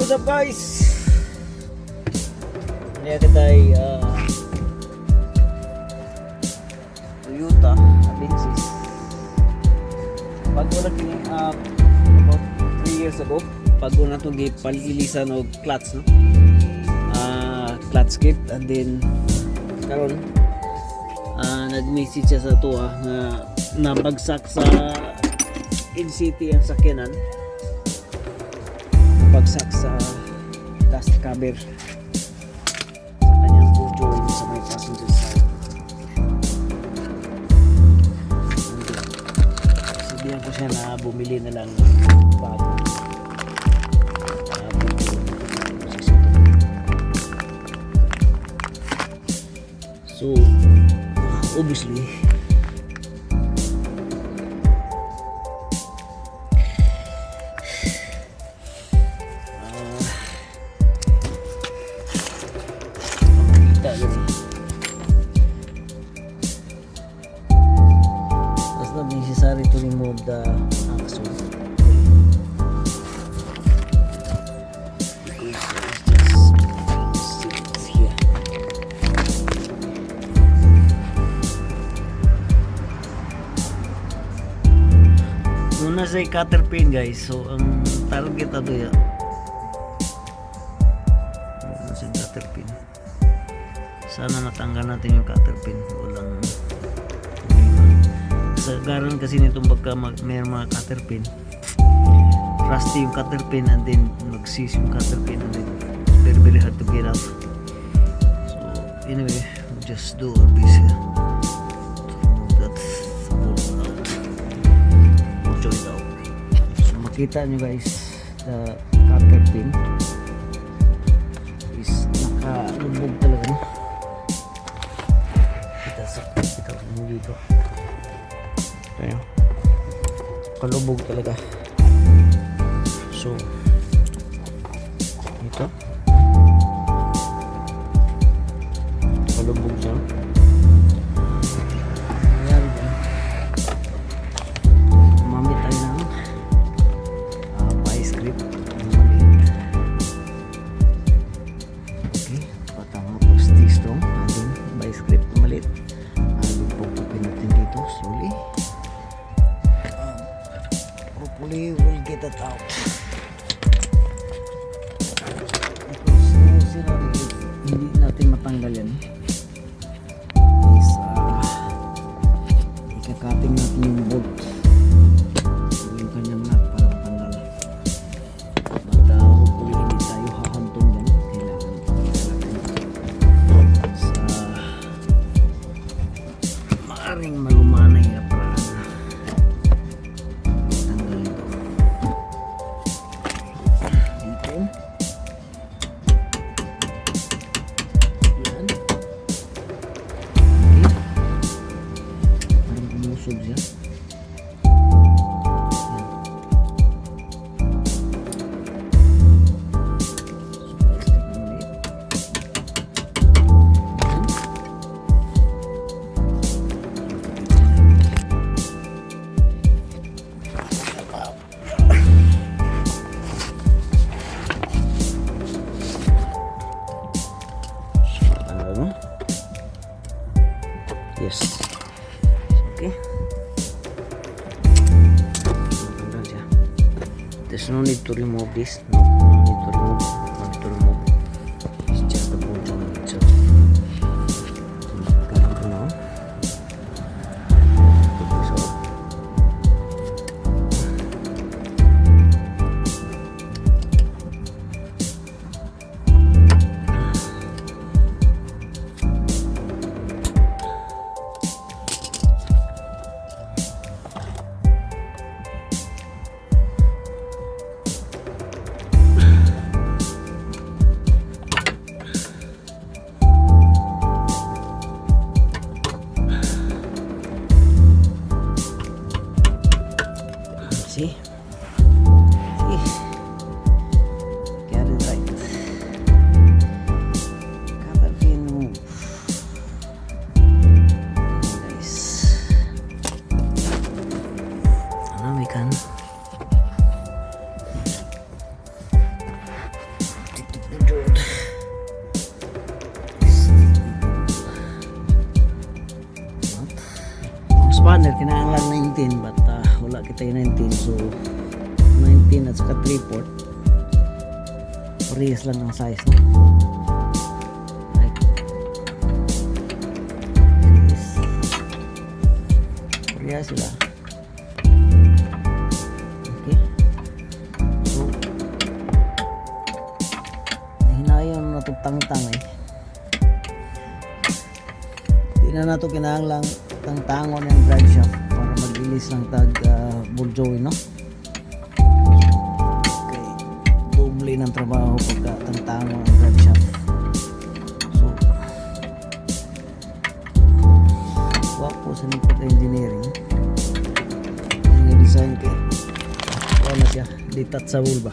What's up guys? Ini tayo Toyota Avensis. Bago na kini about 3 years ago, bago na itong gipalilisan og clutch, no? Clutch kit, and then karon nag-message siya sa to nga nabagsak sa NCT ang sakyanan, nabagsak sa dust cover sa kanyang boot joint sa may passenger side. Sabihan ko siya na bumili na lang ng bago. So obviously kita gini that's not necessary to remove the axle because it's just here. Muna sa cutter pin guys, so ang target ato ya muna sa cutter pin. Sana natanggal natin yung cutter pin, walang problema. Sa garan kasi nitong pagka may mga cutter pin, rusty yung cutter pin, and then mag-seize yung cutter pin, and then it's very very hard to get out. So anyway, we'll just do our best here to remove that bolt out, joint out. So makita nyo guys, the cutter pin is nakalubog talaga, no? Kita mo dito, ayan, kalubog talaga. So ito kalubog siya. Ayan, mamit tayo ng vice grip maliit. Okay, patama po stay strong, ating vice grip maliit. Ating pupupin natin dito slowly. Hopefully we'll get that out. Because hindi natin matanggal yan is ikakating natin yung bolt, yung kanyang nut para matanggal. But hopefully hindi tayo hahantong yan. Kailangan sa maaring malumanay na paraan tanggal ito dito. Yan. Okay. Parang umusog siya. Yan. So, extra na ulit. Ano? Yes. Okay. Maganda siya. There's no need to remove this. No need to remove. No need to remove. It's just the bolt joint itself. Ganun na. Put this off. cylinder kinahanglan 19 but wala kita yung 19, so 19 at saka 3/4 parehas lang ang size, no? Like this, parehas sila. Okay, so hinayon na ito tangtang di na nato kinahanglang tangtangon yung drive shaft para mag-release ng tag ball joint, no? Okay, doble ng trabaho pagka tangtangon ang drive shaft. So wapo sa Nipot Engineering yung design kay wala siya detachable ba,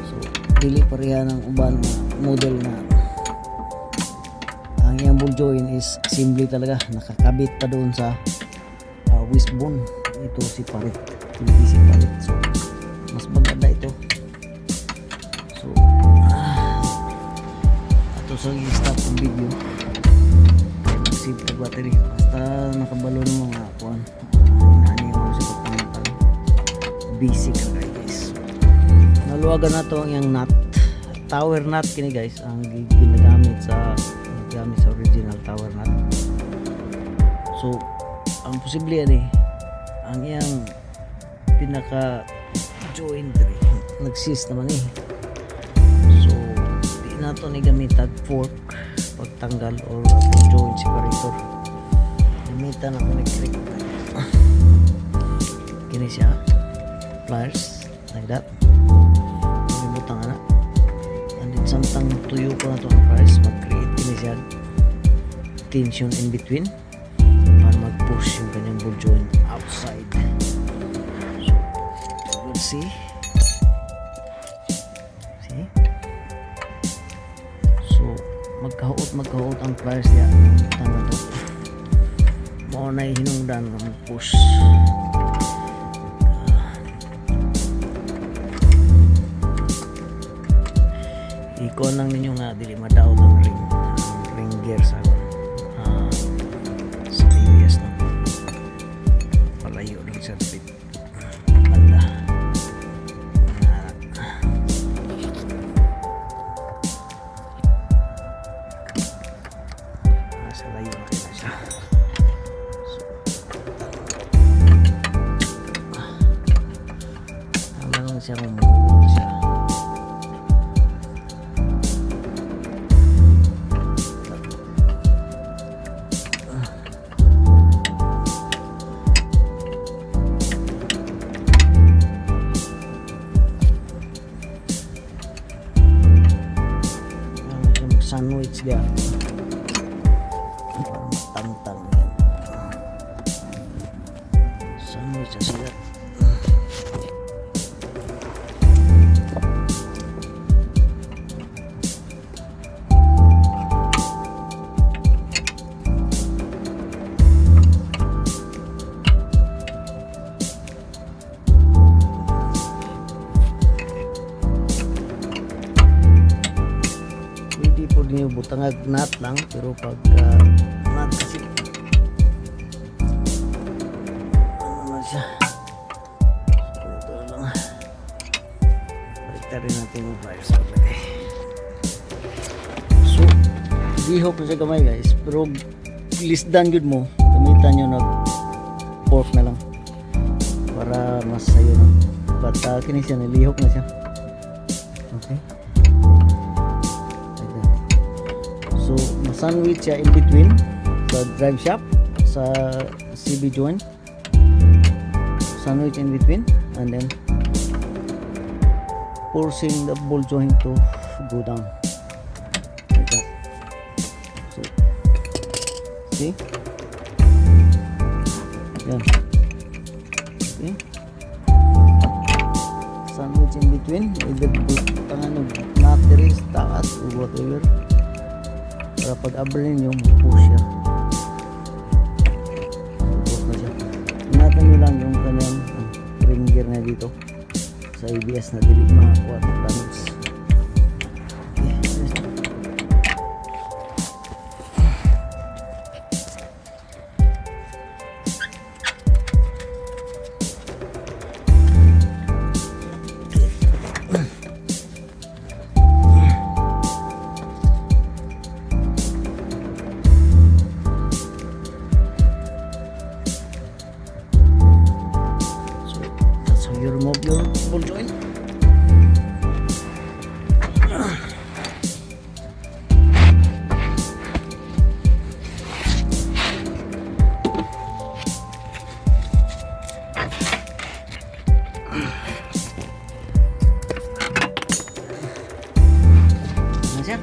so dili pareha ng uban na model na ang iyang ball joint is assembly talaga, nakakabit pa doon sa wishbone. Ito si parit, hindi si parit, so mas maganda ito. So ato sa i-stop ang video kaya mag-save ka battery basta nakabalo ng mga kuhan hinani mo sa pagpangitang basic ka guys. Naluwagan na to ang iyang nut, tower nut kini guys, ang ginagamit sa original tower nut. So ang posible yan ang iyang pinaka jointry nagsis naman so di nato ni gamitan fork pagtanggal or joint separator, gamitan ako electric kini siya pliers like that, butang ana and then samtang tuyo ko na to ang pliers, mag-create kini siya tension in between para mag-push yung kanyang ball joint outside. So we'll see so magkahuot ang pliers niya tama to mao na hinungdan ng push. Iko lang ninyo nga dili madaot ang ring gear sa ABS na palayo ng circuit banda nasa layo na rin siya. So tama lang siya kung magugulo siya. Sandwich dia matang-tang yan. Sandwich sa silat. Niyo butangag nut lang pero pag nut kasi ano na siya, so ito lang baliktad rin natin yung pliers paglagay. So dihok na siya kamay guys, pero lisdan good mo gamitan nyo nag fork na lang para mas sayo na, but kini siya nilihok na siya. Okay, so sandwich siya in between sa drive shaft sa CB joint, sandwich in between and then forcing the ball joint to go down like that. So see yan, okay, sandwich in between either tangan yung batteries taas or whatever para pag abril nyo push siya, push na siya. Ingatan nyo lang yung kanyang ring gear na dito sa ABS na dili makakuha ng damage. Okay, Ano siya?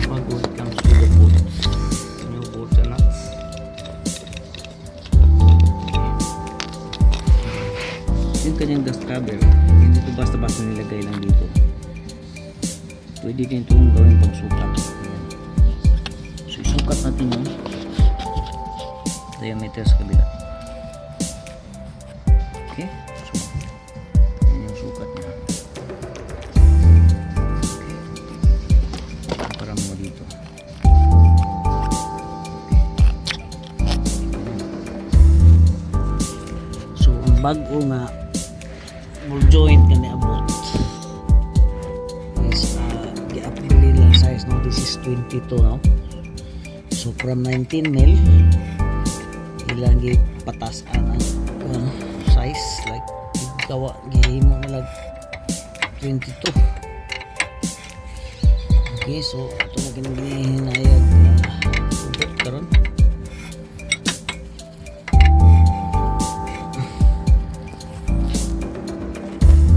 Bago it comes to the bolts, new bolts and nuts. Yung kanyang dust cover, hindi ito basta-basta nilagay lang dito. Pwede din itong gawin pang sukat. Ayan. So isukat natin yung diameter sa kabila. Okay, so yan yung sukat niya. Okay, para mo dito. So ang bago nga ball joint ka na abot is gi-upgrade lang size, no? This is 22 now. So from 19 mil ilang patas ang size, like gawa gihimo na lang 22. Okay, so ito na ginahinayag subot karon.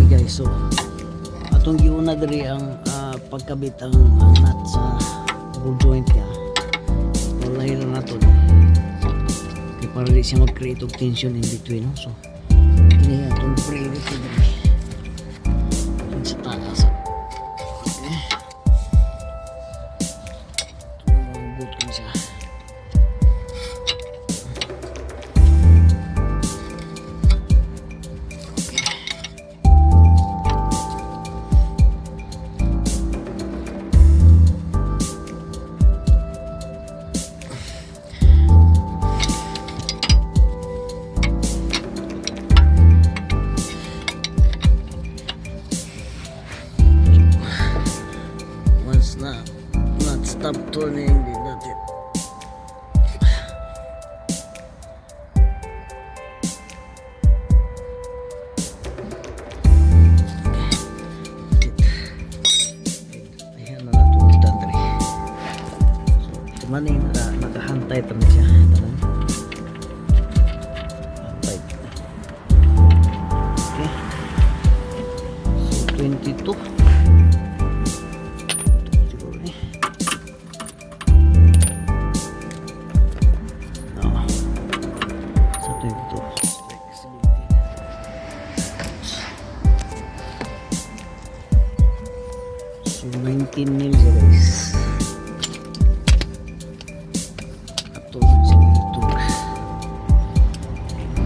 Okay guys, so atong giuna diri ang pagkabit ang nut sa ball joint niya. Wala lang nato okay, para di siya mag-create of tension in between, no? So ini atong priority diri yung sa taas. Okay, mabugot ko na siya. Not stop turning, that's it. Ayan na natulutan dali. So tumaning na nakahantay pa siya. Hantay. Okay, so 22. So 19 mil siya guys. Ato sa ito.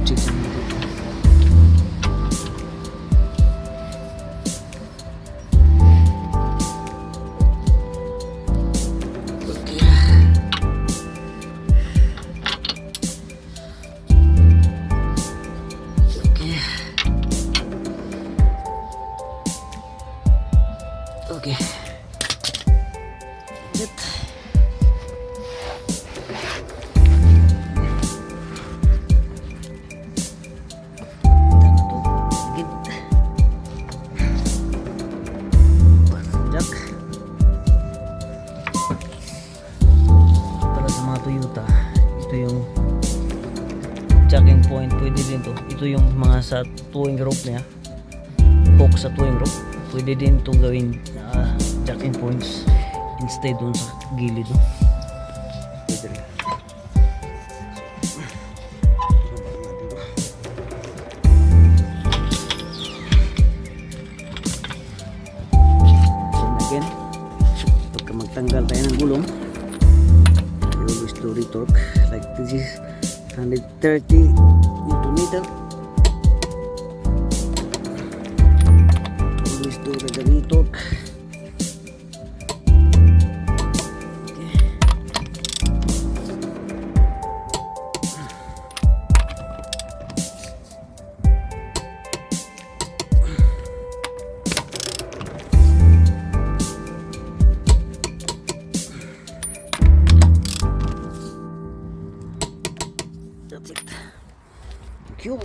Check sa mga ito. Okay. Okay. It. Jack. Para sa mga Toyota, ito yung jacking point. Pwede din to. Ito yung mga sa towing rope niya. Hook sa towing rope. Pwede din itong gawin jacking points instead dun sa gilid, no? Pwede rin. And again, pagka magtanggal tayo ng gulong, you always do retorque. Like this is 130 Newton meter. Always do the retorque. That's it. Thank you.